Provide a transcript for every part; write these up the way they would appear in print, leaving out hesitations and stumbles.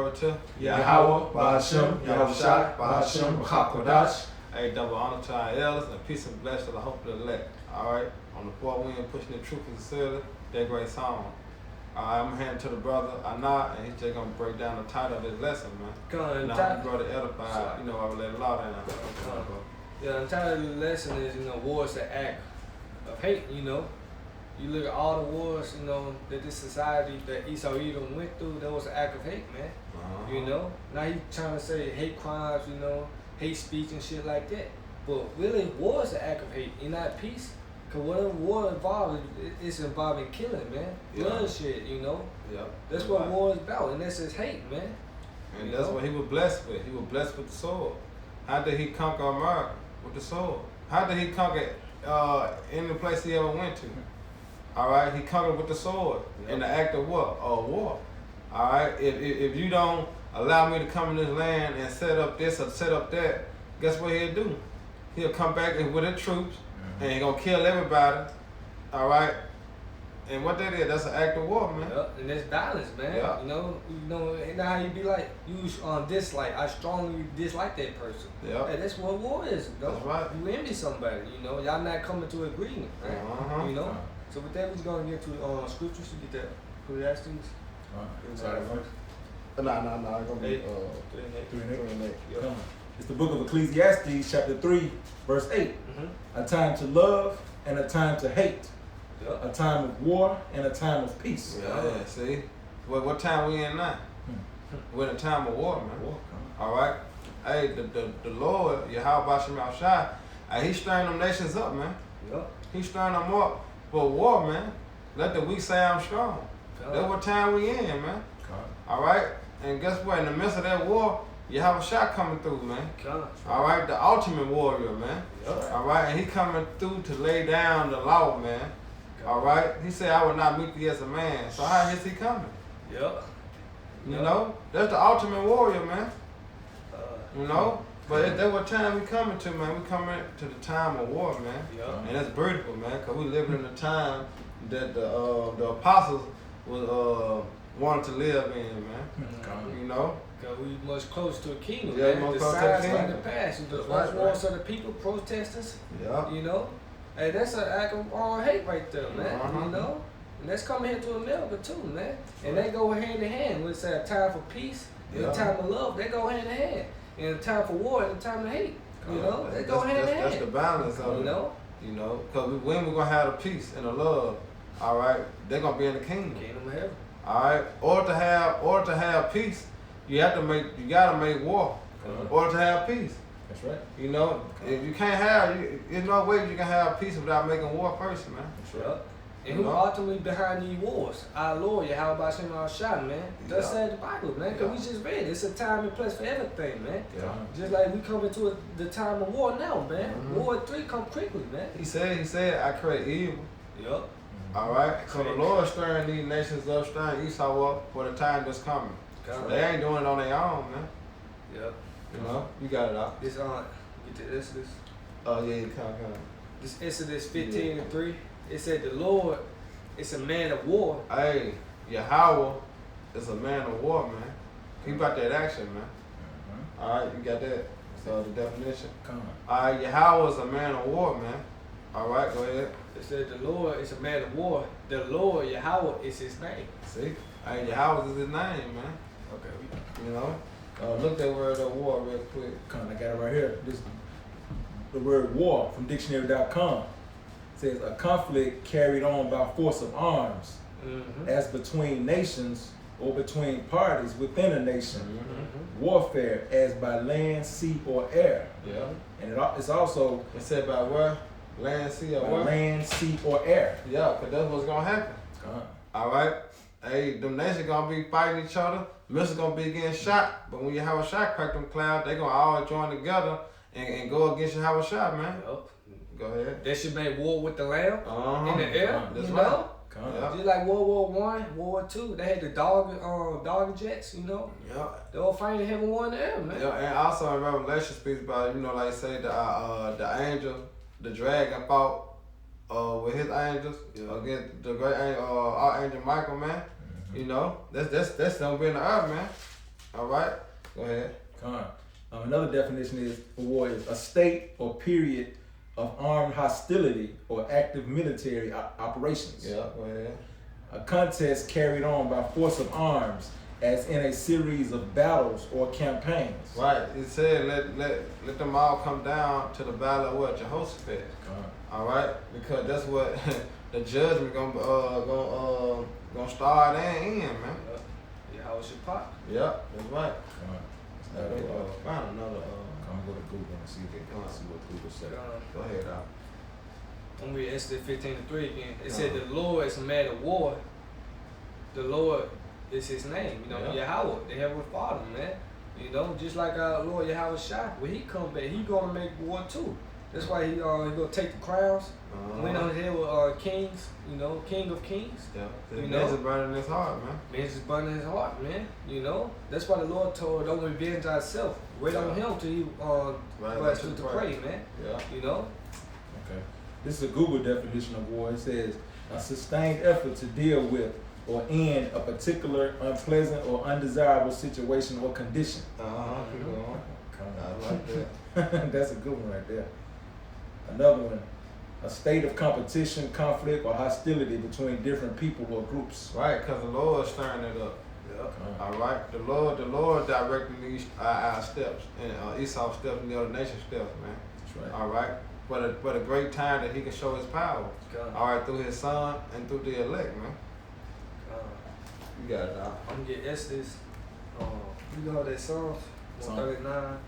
glory to Yahweh, Ba'ashem, Yahushua, Ba'ashem, B'chakodash. Hey, double honor to our elders and peace and blessing to the hope of the elect. Alright, on the fourth wind, pushing the truth and sincerely, that great song. Alright, I'm handing to the brother Anah, and he's just gonna break down the title of this lesson, man. Come on, Now, brother edify, you know, I will let the law down. Yeah, the title of the lesson is, war is the act of hate, You look at all the wars, that this society that Esau Edom went through, that was an act of hate, man. Now he's trying to say hate crimes, hate speech and shit like that. But really, war is an act of hate, not peace. Because whatever war involves, it's involving killing, man. Bloodshed, Yeah. That's what war is about, and that's his hate, man. And that's what he was blessed with. He was blessed with the sword. How did he conquer America? With the sword. How did he conquer any place he ever went to? Alright, he conquered with the sword in the act of what? War. Alright, if you don't allow me to come in this land and set up this or set up that, guess what he'll do? He'll come back with his troops and he's gonna kill everybody. Alright? And what that is, that's an act of war, man. Yep, and that's violence, man. Yeah. And now how you be like, dislike. I strongly dislike that person. Yeah. Hey, that's what war is, though. That's right. You envy somebody, y'all not coming to agreement, right? So with that, we're just gonna get to scriptures to get that. Ecclesiastes. Sorry, first. No, I'm gonna be 3 and 8. Yeah. Come on. It's the book of Ecclesiastes, chapter 3, verse 8. A time to love and a time to hate. Yep. A time of war and a time of peace. Yeah, see? What time we in now? We're in a time of war, man. War, Alright? Hey, the Lord, Yahweh Ba'ashem Yahushua, he's stirring them nations up, man. Yep. He's stirring them up for war, man. Let the weak say I'm strong. That's what time we in, man. Alright? And guess what? In the midst of that war, you have a shot coming through, man. Alright? The ultimate warrior, man. Yep. Alright? And he coming through to lay down the law, man. Alright? He said, I will not meet thee as a man. So how is he coming? Yep. That's the ultimate warrior, man. But that's what time we coming to, man. We coming to the time of war, man. Yep. And that's beautiful, man, because we living in a time that the apostles was wanted to live in, man. Because we much closer to a kingdom, Yeah, man. much The closer to signs the like the kingdom. past. The That's wants of the people, protesters, Yeah. Hey, that's an act of hate right there, man. And that's coming here to America too, man. And they go hand in hand. We say a time for peace and a time of love. They go hand in hand. And a time for war and a time to hate. They go hand in hand. That's the balance of it. Because when we're going to have the peace and the love, all right, they're going to be in the kingdom. Kingdom of heaven. All right? Or to have peace, you gotta make war. In order to have peace. That's right. If you can't have, there's no way you can have peace without making war first, man. That's right. And who ultimately behind these wars? Our Lord, Yahweh Ba'ashem Yahushua, man. That's said in the Bible, man. Because we just read it. It's a time and place for everything, man. Yeah. Just like we come into the time of war now, man. War 3 come quickly, man. He said, I create evil. Yup. All right? So the Lord stirring these nations up, stirring Esau up for the time that's coming. They ain't doing it on their own, man. Yep. You got it out. This get to Exodus. Oh yeah, come. This Exodus 15:3. It said the Lord is a man of war. Hey, Yahweh is a man of war, man. He got that action, man. All right, you got that. So the definition. Come on. All right, Yahweh is a man of war, man. All right, go ahead. It said the Lord is a man of war. The Lord, Yahweh, is his name. See? Hey, Yahweh is his name, man. Okay. Look that word of war real quick. Come on, I got it right here. The word war from dictionary.com says a conflict carried on by force of arms as between nations or between parties within a nation. Warfare as by land, sea, or air. Yeah. And it's also It said by where? Land, sea, or by what? land, sea, or air. Yeah, because that's what's going to happen. All right? Hey, them nations going to be fighting each other. Missiles going to be getting shot. But when you have a shot crack them clouds, they going to all join together and go against you have a shot, man. Yep. Go ahead. They should make war with the Lamb in the air, That's you right. know? Yeah. Just like World War I, World War II, they had the dog jets, Yeah. They were fighting having war in the air, man. Yeah, and also in Revelation speaks about, like say the angel, the dragon fought with his angels against the great angel, Archangel Michael, man. That's gonna be in the earth, man. All right, go ahead. Another definition is for war is a state or period of armed hostility or active military operations. Yeah, go ahead. A contest carried on by force of arms, as in a series of battles or campaigns. Right. It said let them all come down to the battle of what? Jehoshaphat. All right, because that's what the judgment gonna start and end, man. Yeah, how was your pot? Yep, that's right. Find Another. Come go to Google and see what Google said. Go ahead, Al. I'm read Exodus 15:3 again. It said the Lord is a man of war. The Lord is his name. You know, Yahweh, the Heavenly Father, man. You know, just like our Lord Yahweh Shai, when he come back, he gonna make war too. That's why he gonna take the crowns, went on his head with kings, you know, King of Kings. Yeah, you man's know, just burning his heart, man. Man's just burning his heart, man. You know, that's why the Lord told, don't revenge ourselves. Wait on him till he bless us to pray, man. Yeah. You know. Okay. This is a Google definition of war. It says a sustained effort to deal with or end a particular unpleasant or undesirable situation or condition. I like that. That's a good one right there. Another one, a state of competition, conflict, or hostility between different people or groups. Right, because the Lord's stirring it up. Yeah. All right, the Lord directing these our steps and Esau's steps and the other nation's steps, man. That's right. All right, but a great time that he can show his power. All right, through his son and through the elect, man. You got it, dog. I'm gonna get Exodus. You know that Psalms 139,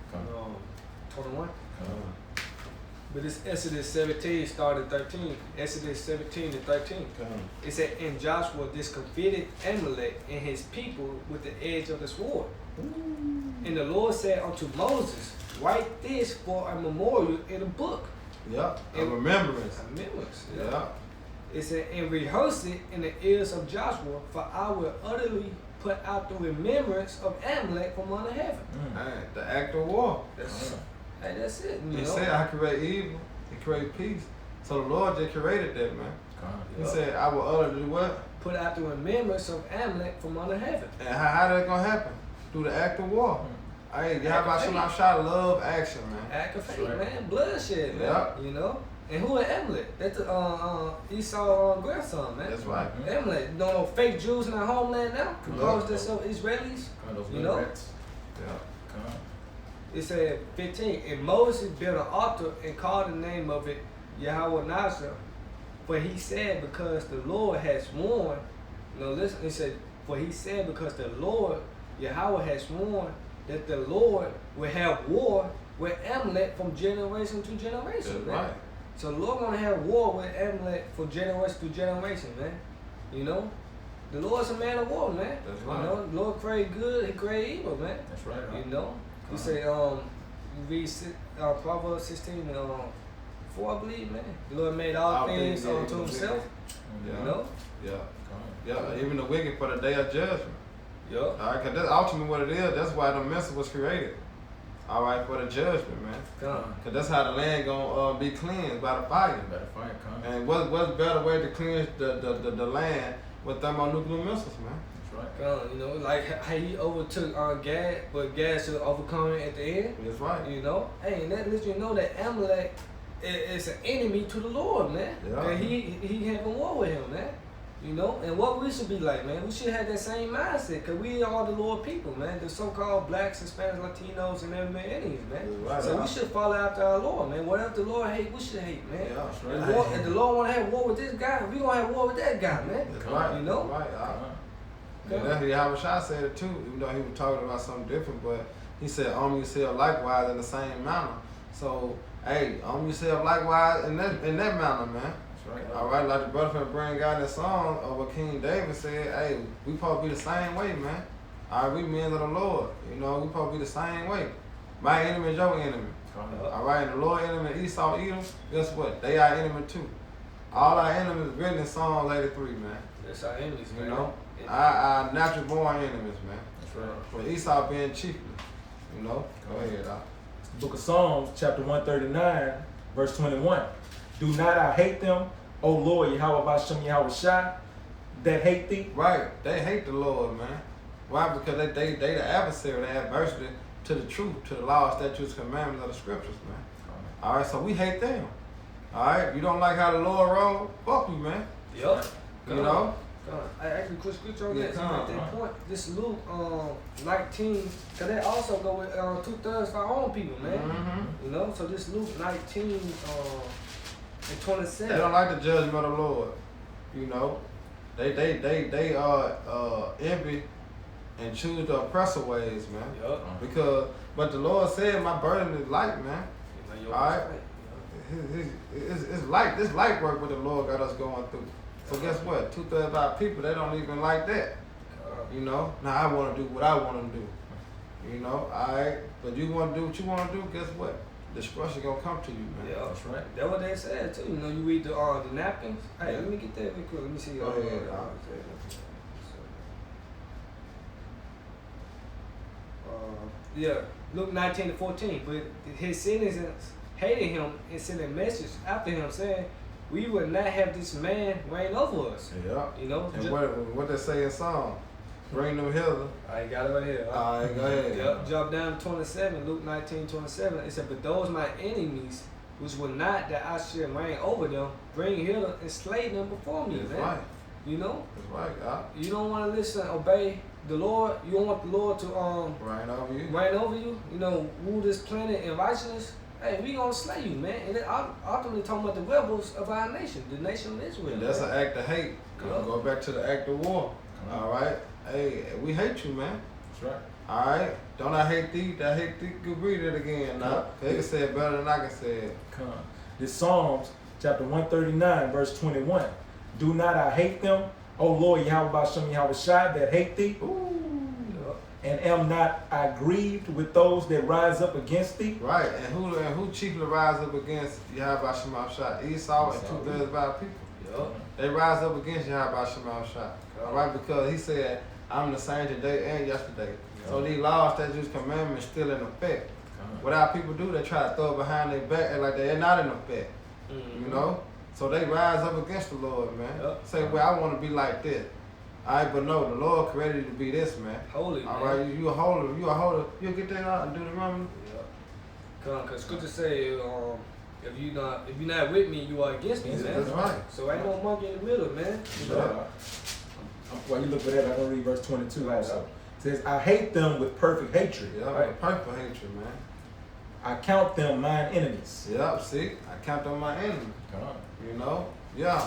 21. But it's Exodus 17, started 13. Exodus 17 and 13. It said, and Joshua discomfited Amalek and his people with the edge of the sword. And the Lord said unto Moses, write this for a memorial in a book. Yep, a remembrance. Yeah. It said, and rehearse it in the ears of Joshua, for I will utterly put out the remembrance of Amalek from under heaven. Man, the act of war. Hey, that's it. He said, I create evil, he create peace. So the Lord just created that, man. He said, I will utterly what? Put out the remembrance of Amalek from under heaven. And how that gonna happen? Through the act of war. Hey, how about some shot love action, man? Act of faith, man. Bloodshed, man. Yep. You know? And who is Amalek? That's Esau's grandson, man. That's right. Amalek. You know, fake Jews in our homeland now? Who calls themselves Israelis? You know? Yeah. It said 15, and Moses built an altar and called the name of it Yahweh Nazar. For he said, because the Lord has sworn, listen, it said, for he said, because the Lord, Yahweh has sworn that the Lord will have war with Amalek from generation to generation, man. Right. So the Lord want to have war with Amalek from generation to generation, man. You know? The Lord's a man of war, man. That's right. You know, the Lord create good, he create evil, man. That's right. You know? You say, you read Proverbs 16 and 4, I believe, man. The Lord made all things unto himself. Yeah. You know? Yeah, even the wicked for the day of judgment. Yeah. All right, because that's ultimately what it is. That's why the message was created. All right, for the judgment, man. Because that's how the land going to be cleansed by the fire. And what's better way to cleanse the land with thermonuclear missiles, man? You know, like how he overtook Gad, but Gad should overcome it at the end. That's right. You know, hey, and that lets you know that Amalek is an enemy to the Lord, man. Yeah. And he having war with him, man. You know, and what we should be like, man, we should have that same mindset, because we are the Lord people, man. The so-called blacks, Hispanics, Latinos, and every Indians, man. Right. So we should follow after our Lord, man. Whatever the Lord hate, we should hate, man. Yeah, that's right. If the Lord want to have war with this guy, we going to have war with that guy, man. That's right. You know? Right. And that's Yahweh Shai said it too, even though he was talking about something different, but he said, yourself likewise in the same manner. So, hey, yourself likewise in that manner, man. That's right. All right, like the brother from bring out that song of what King David said, hey, we supposed to be the same way, man. All right, we men of the Lord. You know, we supposed to be the same way. My enemy is your enemy. All right, and the Lord enemy, Esau, Edom, guess what? They are enemy too. All our enemies written in Psalms 83, man. That's our enemies, man. You know? Our natural born enemies, man. That's right. But Esau being chiefly, you know? Go ahead, dog. Book of Psalms, chapter 139, verse 21. Do not I hate them, O Lord, Yahweh Bashem Yahweh Shai, that hate thee? Right. They hate the Lord, man. Why? Because they the adversary, they adversity to the truth, to the law, statutes, commandments of the scriptures, man. All right, so we hate them. All right, you don't like how the Lord roll? Fuck you, man. Yup. You know? I actually quick scripture on Yeah, that. come At on. that point, this Luke 19, cause they also go with 2/3 for our own people, man. Mm-hmm. You know, so this Luke 19 and They 27. don't like the judgment of the Lord. You know, they envy and choose the oppressor ways, man. Yup. Because, but the Lord said, my burden is light, man. You know, All right. It's light. This light work what the Lord got us going through. So guess what? 2/3 of our people, they don't even like that. You know. Now I want to do what I want to do. You know. All right. But you want to do what you want to do. Guess what? Destruction gonna come to you, man. Yeah, That's right. That's what they said too. You know, you read the napkins. Hey, let me get that real quick. Let me see. Go ahead, Yeah, Luke 19-14. But his citizens hated him and sent a message after him saying, "We will not have this man reign over us." Yeah. You know. And what they say in Psalm? Bring them hither. I got it right here. All right, go ahead. Yep, drop down to 27, Luke 19:27. It said, "But those my enemies, which will not that I should reign over them, bring hither and slay them before me." That's man. right. You know, That's right, God. you don't want to listen, obey the Lord. You don't want the Lord to Right over you. reign over you. You know, rule this planet in righteousness. Hey, we gonna slay you, man. And it ultimately talking about the rebels of our nation, the nation of Israel. And that's man. an act of hate. Yeah. Go back to the act of war. All right. Hey, we hate you, man. That's right. All right. Don't I hate thee? I hate thee. Go read it again now. They can say it better than I can say it. Come on. This Psalms chapter 139, verse 21. Do not I hate them, O Lord Yahweh Bashem Yahweh Shai, that hate thee? Ooh. Yeah. And am not I grieved with those that rise up against thee? Right. And who chiefly rise up against Yahweh Shema Shai? Esau and 2/3 of our people. Yup. They rise up against Yahweh Shema Shai. All right, because he said, I'm the same today and yesterday. So these laws, statutes, commandments still in effect. What our people do, they try to throw it behind their back and like they're not in effect. Mhm. You know? So they rise up against the Lord, man. Yep. Say, well, I want to be like this. All right, but no, the Lord created you to be this, man. Holy, All man. right, you a holy, you'll get that out and do the Roman. Yeah. Cause scripture say, if you not with me, you are against me, man. That's right. So ain't no monkey in the middle, man. You know? While you look for that, I'm going to read verse 22 also. It says, I hate them with perfect hatred. Yeah, Right. perfect hatred, man. I count them mine enemies. Yep, see, I count on my enemies. Come on. You know? Yeah.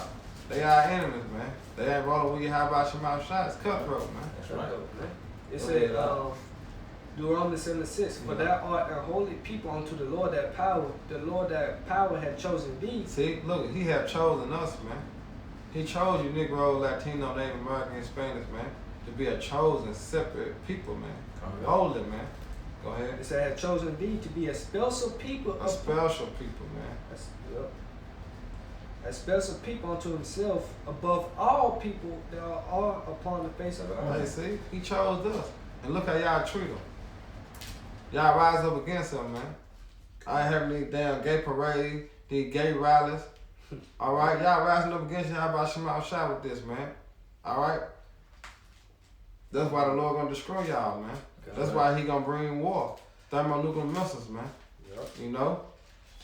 They are enemies, man. They ain't rolling with you. How about your mouth shots? Cutthroat, man. That's right. Man. It Go said, ahead. Deuteronomy 7:6, for thou art a holy people unto the Lord that power had chosen thee. See, look, he have chosen us, man. He chose you Negro, Latino, Native American, and Spanish, man, to be a chosen, separate people, man. Holy, man. Go ahead. It said, had chosen thee to be a special people. A special people, man. Yep. A special people unto himself above all people that are upon the face of the Hey, earth. see, he chose us. And look how y'all treat him. Y'all rise up against him, man. I ain't having these damn gay parades, these gay rallies. All right, y'all rising up against you. How about Shema Shai with this, man? All right. That's why the Lord gonna destroy y'all, man. That's why he gonna bring war, thermonuclear missiles, man. Yep. You know,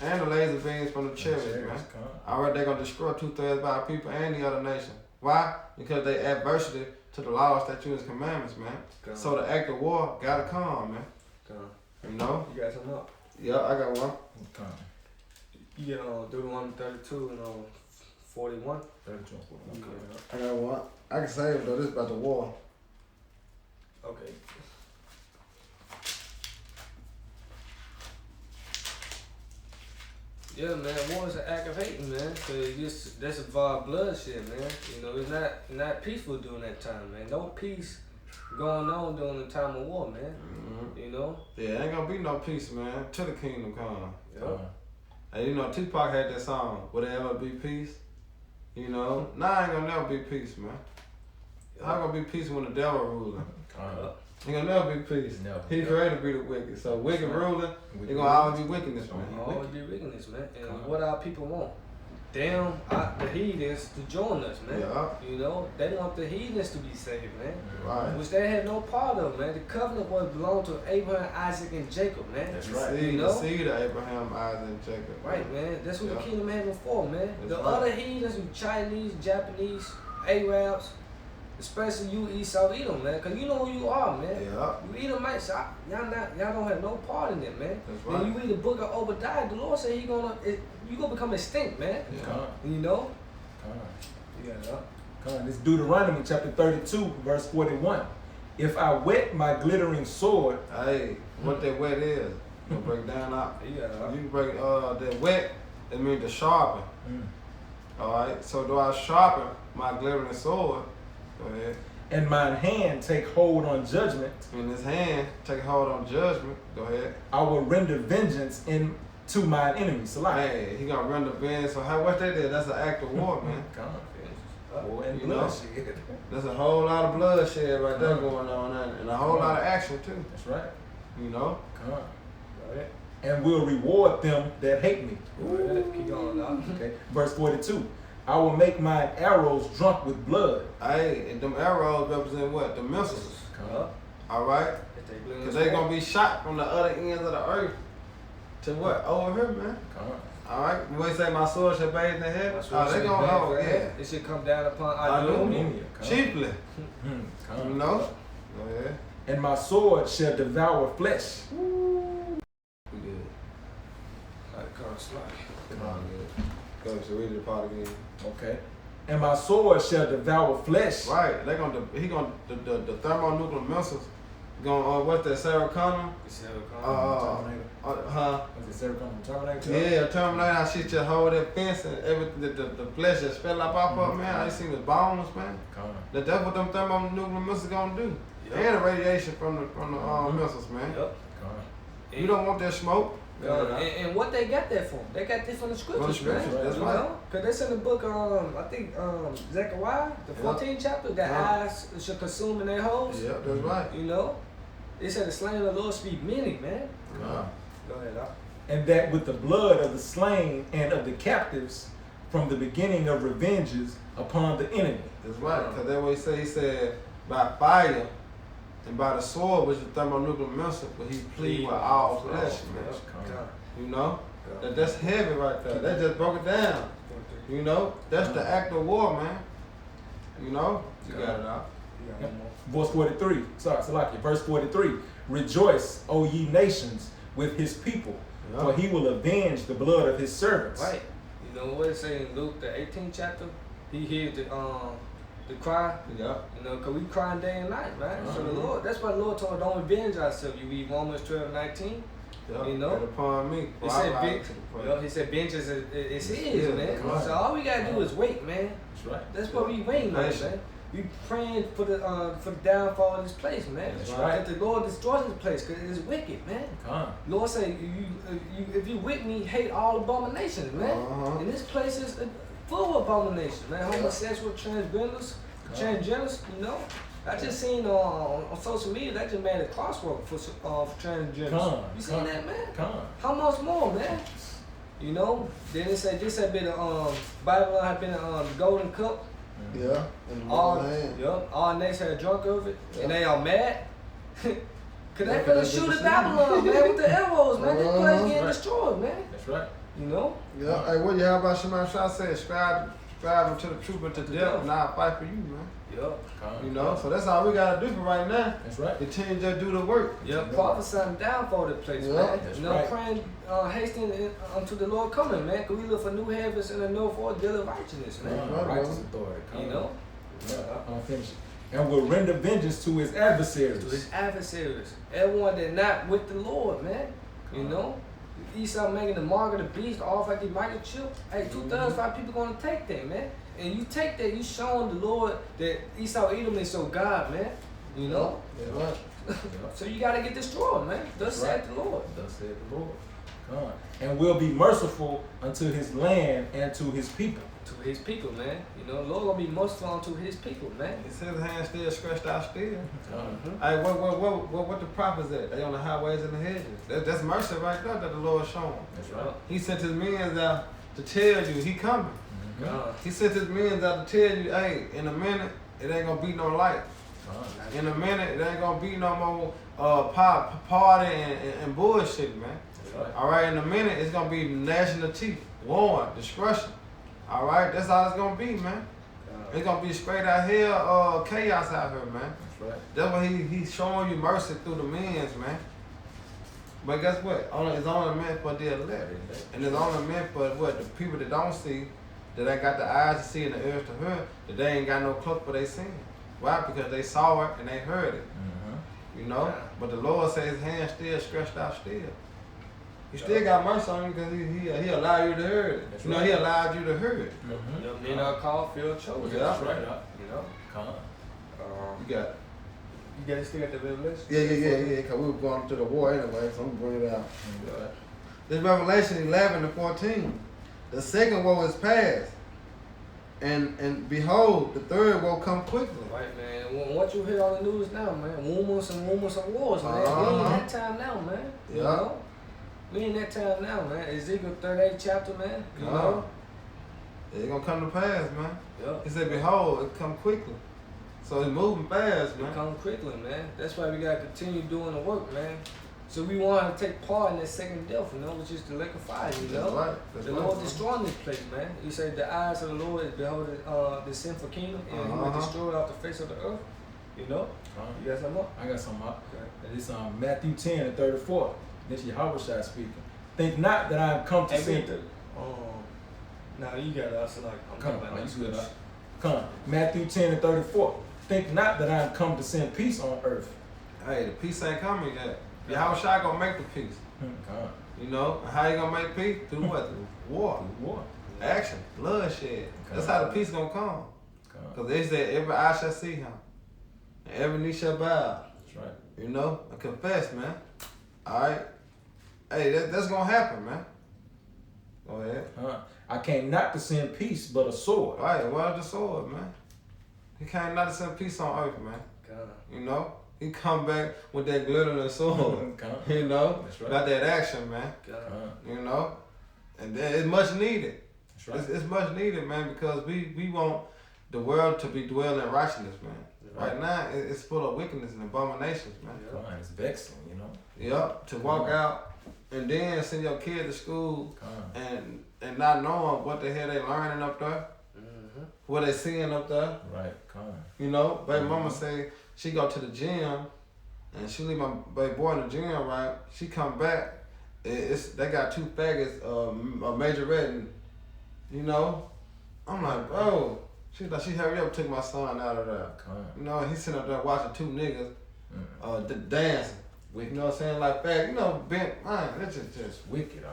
and the laser beams from the chariots, man. All right, they gonna destroy 2/3 of our people and the other nation. Why? Because they adversity to the laws, statutes, and commandments, man. Come. So the act of war gotta come, man. Come. You know? You got something up? Yeah, I got one. Come. You get Deuteronomy 32 and 41. 32 and 41. Okay. I got one. I can save it though. This is about the war. Okay. Yeah, man, war is an act of hating, man. Cause that's about bloodshed, man. You know, it's not peaceful during that time, man. No peace going on during the time of war, man. Mm-hmm. You know. Yeah, ain't gonna be no peace, man. Till the kingdom come. Yep. And you know, Tupac had that song. Will there ever be peace? You know, nah, ain't gonna never be peace, man. How gonna be peace when the devil ruling? Ain't gonna never be peace. Never. He created to be the wicked. So wicked ruling, Wicked it gonna always be wickedness, man. Always be wickedness, man. And Come on. what our people want. the heathens to join us, man. Yeah. You know, they want the heathens to be saved, man. Right. Which they had no part of, man. The covenant was belonged to Abraham, Isaac, and Jacob, man. That's The right. seed, You know? the seed of Abraham, Isaac, and Jacob. Right, man. That's what Yeah. the kingdom of heaven for, man. That's The right. other heathens, Chinese, Japanese, Arabs, especially you Esau Edom, man. Cause you know who you are, man. Yeah. You Edomites, y'all don't have no part in it, man. That's When right. you read the book of Obadiah, the Lord said you gonna become extinct, man. Yeah. Come on. You know? Come on. Yeah. Come on. It's Deuteronomy chapter 32, verse 41. If I wet my glittering sword, Hey, what that wet is? You gonna break down out. Yeah. You can break that wet. It means to sharpen. All right. So do I sharpen my glittering sword? Go ahead. and mine hand take hold on judgment, In his hand, take hold on judgment. Go ahead. I will render vengeance to mine enemies. So like, Hey, he gonna run the bend. So how what they did? That's an act of war, man. come on, boy, and You know? bloodshed. There's a whole lot of bloodshed right there going on, and a whole lot of action too. That's right. You know. Come on. Right. And will reward them that hate me. Keep going, dog. Okay. Verse 42. I will make mine arrows drunk with blood. Hey, and them arrows represent what? The missiles. Come on. All right. Cause they gonna be shot from the other ends of the earth to what? Over here, man. Come on. All right. When we say my sword shall bathe in the heaven, they gonna oh yeah. It should come down upon Hallelujah. Adonai. Come on. Cheaply. Come You on. know. Go ahead. And my sword shall devour flesh. We good. Like Carl Slack. Come on, good. Go so read the part again. Okay. And my sword shall devour flesh. Right. They gonna the thermonuclear missiles gonna what's that Sarah Connor? Terminator. Huh? Was it Sarah Connor from Terminator? Yeah, Terminator, how she just hold that fence and everything, the flesh just fell up off of her, man. I ain't seen the bones, man. Come on. That's what them thermonuclear missiles gonna do. And the radiation from the missiles, man. Yep. Come on. You don't want that smoke. And what they got that from? They got this from the scriptures, scriptures, man. that's You right. know? Cause that's in the book, I think Zechariah, the 14th chapter. That eyes shall consume in their holes. Yeah, that's right. You know, it said the slain of the Lord speak many, man. Yeah. Go ahead, Doc. And that with the blood of the slain and of the captives from the beginning of revenges upon the enemy. That's right. Cause that's what he said by fire and by the sword, which is thermonuclear missile, but he plead with all flesh, man. You know? That's heavy right there. That just broke it down. You know? That's the act of war, man. You know? You got it out. Verse 43. Sorry, Salaki. Verse 43. Rejoice, O ye nations, with his people, for he will avenge the blood of his servants. Right. You know what it say in Luke, the 18th chapter? He hears the cry. Yeah. You know, cause we crying day and night, right? So the Lord, that's why the Lord told us, don't revenge ourselves. You read Romans 12:19. Yeah. You know? Get upon me. He said, he said, vengeance is his, Yeah, man. come on. So all we gotta do is wait, man. That's right. That's what we waiting on, Patient. man. We praying for the downfall of this place, man. That's That the Lord destroys this place, cause it's wicked, man. Come on. Lord say, if you with me, hate all abominations, man. And this place is full of abominations, man. Homosexual, transgenders, you know. I just seen on social media that just made a crosswalk for transgenders. You seen that, man? Come on. How much more, man? You know. Then it said this had been Babylon had been the golden cup. Yeah. All nations had drunk of it, and they all mad. Cause they Yeah, finna they shoot did at Babylon, man, with the arrows, man. This place getting Right. destroyed, man. That's right. You know. Yeah. Hey, what you have about Shema Shah said? Scribe them to the truth and to death, and I'll fight for you, man. Yup. Come on. You know, so that's all we gotta do for right now. That's right. Continue to do the work. Yep. Prophesying down for the place, Yeah, man. that's You know, right. praying, hastening unto the Lord coming, man. Cause we look for new heavens and a no for deal of righteousness, man. Come on. Righteous authority. Come You on. know. I'll finish it. And will render vengeance to his adversaries. To his adversaries, everyone that not with the Lord, man. You know. Esau making the mark of the beast off like the microchip. Hey, 2,005 people gonna take that, man. And you take that, you showing the Lord that Esau Edom is so God, man. You know? Yeah, right. So you gotta get destroyed, man. Thus said the Lord. Thus said the Lord. Come on. And will be merciful unto his land and to his people. To his people, man. You know, the Lord gonna be merciful unto his people, man. His hand still stretched out still. Mhm. Hey, what the prophets at? They on the highways and the hedges. That's mercy right there that the Lord shown. That's right. He sent his men out to tell you he coming. God. He sent his men out to tell you, hey, in a minute, it ain't gonna be no light. In a minute, it ain't gonna be no more party and bullshit, man. Right. All right, in a minute, it's gonna be national chief, war, destruction. All right, that's all it's gonna be, man. It's gonna be straight out here, chaos out here, man. That's right. That's why he's showing you mercy through the men's, man. But guess what? It's only meant for the elect. And it's only meant for what? The people that don't see, that ain't got the eyes to see and the ears to hear, that they ain't got no cloak for they sin. Why? Because they saw it and they heard it. You know? Yeah. But the Lord says his hand still stretched out still. He still got mercy on you because he allowed you to hear it. That's you know, right. he allowed you to hear it. Them men are called, feel chosen. Yeah. That's right. You know? Come on. You got You guys still got the revelation? Yeah, because we were going to the war anyway, so I'm going to bring it out. This Revelation 11 to 14. The second woe is past. And behold, the third woe come quickly. Right, man. What you hear on the news now, man? Rumors and wars, man. We in that time now, man. You know? We in that time now, man. Ezekiel 38 chapter, man. You know? It's going to come to pass, man. Yep. He said, behold, it come quickly. So it's moving fast, man. It come quickly, man. That's why we got to continue doing the work, man. So we want to take part in that second death, you know, which is the lake of fire, you know. That's right. That's The right, Lord man. destroying this place, man. He said the eyes of the Lord is beholding the sinful kingdom, and he will destroy it off the face of the earth. You know? You got something more? I got something up. Okay. It's Matthew 10 and 34. This is Yahushua speaking. Think not that I have come to send. Now you got us like I'm Come talking on, about you good. this. Come. Matthew 10 and 34. Think not that I have come to send peace on earth. Hey, the peace ain't coming yet. Yahushua gonna make the peace. Come. You know? How you gonna make peace? Through what? Through war. War. Action. Bloodshed. That's how the peace gonna come. Come. Because they said every eye shall see him. And every knee shall bow. That's right. You know? I confess, man. Alright? Hey, that's gonna happen, man. Go ahead. I came not to send peace, but a sword. Alright, well the sword, man. He came not to send peace on earth, man. God. You know? He come back with that glittering sword. Come. You know? That's right. Got that action, man. God. You know? And then it's much needed. That's right. It's much needed, man, because we want the world to be dwelling in righteousness, man. Right. Right now, it's full of wickedness and abominations, man. Come. It's vexing, you know. Yep, to walk out and then send your kid to school Come. and not knowing what the hell they learning up there, what they seeing up there. Right. Come. You know, baby mama say she go to the gym and she leave my baby boy in the gym, right? She come back, they got two faggots, a major red, you know. I'm like, bro. She hurry up, took my son out of there. Come. You know, he sitting up there watching two niggas dancing. You know what I'm saying? Like fag, you know, bent, man, that's just Wicked.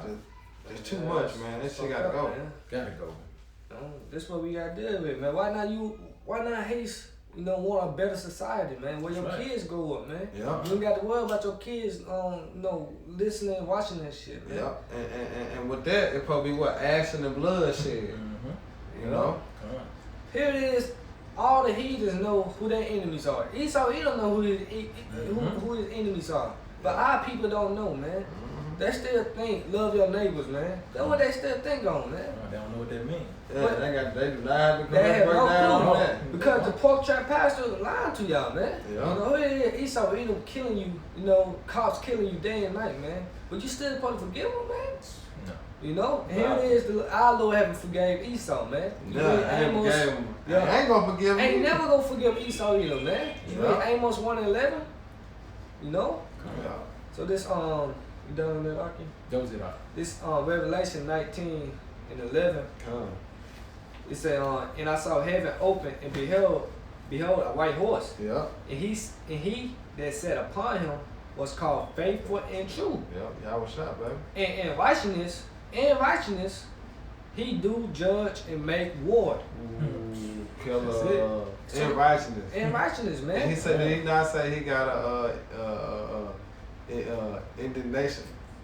it's too much, man. That shit gotta go. Man. Gotta go. This what we gotta deal with, man. Why not haste, you know, want a better society, man, where your That's right. kids grow up, man. Yeah. You ain't got to worry about your kids, you know, listening, watching that shit, man. Yeah. And with that, it probably be what? Action and bloodshed. You know? Come. Here it is. All the heathens know who their enemies are. Esau, he don't know who his enemies are. But our people don't know, man. They still think love your neighbors, man. That's what they still think on, man. They don't know what that means. Yeah, But- they do not have to They have break down no on clue that. because the pork chop pastor is lying to y'all, man. Yeah. You know, here it is, Esau, Edom killing you, you know, cops killing you day and night, man. But you still supposed to forgive them, man. No. You know, and here it is, our Lord haven't forgave Esau, man. You Yeah, read I ain't Amos- forgave him. Yeah. I ain't gonna forgive him. Ain't never gonna forgive Esau either, man. You Yeah. read Amos 1:11, you know. Yeah. So this you done with that, Arky? Those it out. This Revelation 19:11. Come. It said, and I saw heaven open, and behold, a white horse, Yeah. and he that sat upon him was called faithful and true, Yeah. Y'all was shot, baby. and in righteousness, he do judge and make war. Killer. That's it. In righteousness. In righteousness, And man. he said, did he not say he got indignation?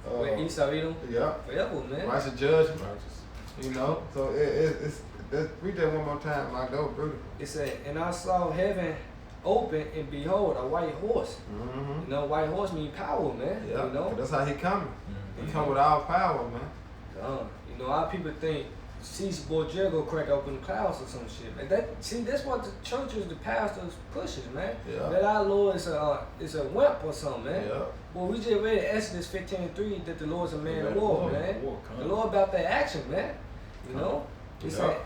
With Esau, Edom, Yeah. forever, man. Righteous judgment. You know? So it's let's read that one more time. Like, that was beautiful. It said, and I saw heaven open, and behold, a white horse. Mm-hmm. You know, white horse mean power, man. Yeah. You know, That's how he coming. He come with all power, man. You know, a lot of people think Caesar Borgia go crack open the clouds or some shit, man. That's what the churches, the pastors pushes, man. Yeah. That our Lord is a wimp or something, man. Yeah. Well, we just read in Exodus 15:3 that the Lord's a man of war, man. War, The Lord about that action, man. You know? It Yeah. said,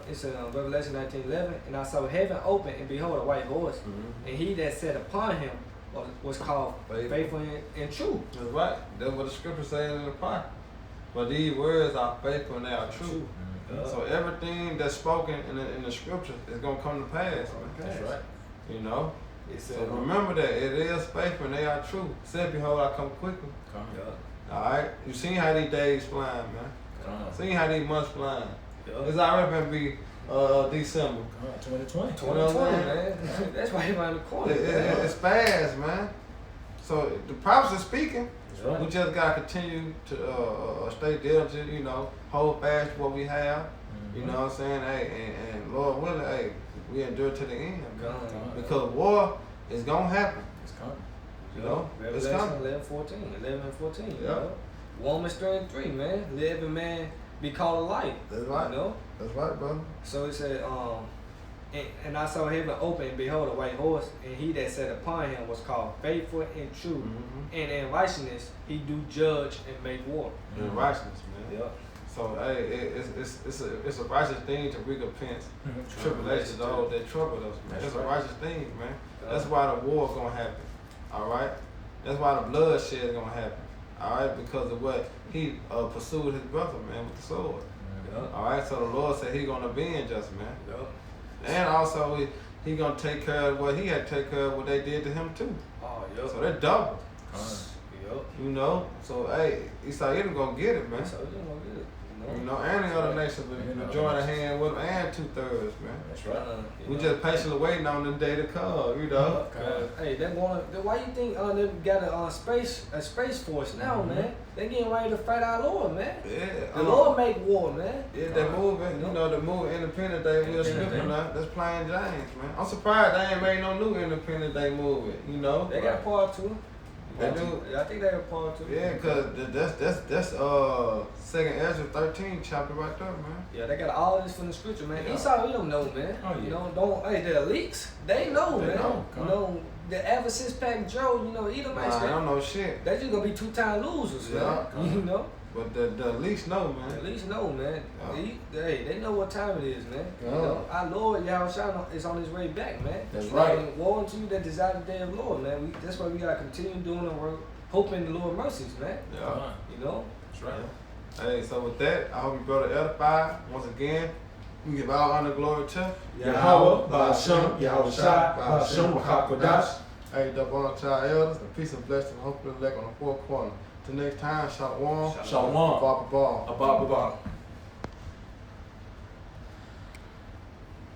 it's in Revelation 19:11, and I saw heaven open, and behold, a white horse, and he that sat upon him was called faithful and true. That's right. That's what the scripture says in the prophet. But these words are faithful and they are true. So everything that's spoken in the scripture is gonna come to pass, man. That's right. You know? It So said, remember that it is faithful and they are true. Said, behold, I come quickly. Come. yeah, Alright? You seen how these days flying, man. Come. Seen how these months flying. yeah. It's already gonna be December. Come. 2020. 2020, man. That's right around the corner. man. It's fast, man. So the prophets are speaking. That's right. We just gotta continue to stay diligent, you know, hold fast to what we have. You know what I'm saying? Hey, and Lord willing, hey, we endure to the end, man. Because war is gonna happen. It's coming. You know, it's Revelation coming. 11 and 14. You Yeah. know? Romans 3 and 3, man. Let every man be called a light. That's right. You know? That's right, brother. So it said, and I saw heaven open, and behold, a white horse, and he that sat upon him was called faithful and true. Mm-hmm. And in righteousness he do judge and make war. In righteousness, man. Yeah. So hey, it's a righteous thing to recompense tribulations, those that trouble us, man. That's It's right. a righteous thing, man. That's why the war gonna happen. All right. That's why the bloodshed is gonna happen. All right, because of what he pursued his brother, man, with the sword. Yeah. All right. So the Lord said he gonna avenge us, man. Yeah. And also he gonna take care of what he had to take care of what they did to him too. Oh, yeah. So they're double. Yup. You know. So hey, Esau gonna get it, man. So you gonna get it. You know, and the other nations will join a hand with them and 2/3, man. That's right. We just patiently waiting on the day to come, you know. Hey, they want. Why you think they got a space force now, man? They getting ready to fight our Lord, man. Yeah. The Lord make war, man. Yeah, they moving. You know, the move Independence Day Will Smith now. That's Plain James, man. I'm surprised they ain't made no new Independence Day movie. You know. They got part 2. They do. I think they got part 2. Yeah, cause that's 2nd Ezra 13 chapter right there, man. Yeah, they got all this from the scripture, man. Yeah. Esau, he don't know, man. Oh, yeah. You know, don't. Hey, the elites, they know, They man. know. You know, the ever six pack Joe, you know, Edomites, Nah, I don't know shit. they just gonna be 2-time losers, Yeah. man. You know. But the least know, man. At least know, man. Yeah. They know what time it is, man. Yeah. You know, our Lord Yahushua is on his way back, man. That's You right. know, woe unto you that desire the day of the Lord, man. That's why we gotta continue doing the work, hoping the Lord mercies, man. Yeah. You know. That's right. Hey, so with that, I hope you brother edified. Once again, we give all honor and glory to Yahweh, Ba'ashem, Yahushua, Ba'ashem, Wakakodash. Hey, the child elders, and peace and blessing, hopefully elect on the fourth corner. Till next time, Shalom. Shalom. Baba. Abba.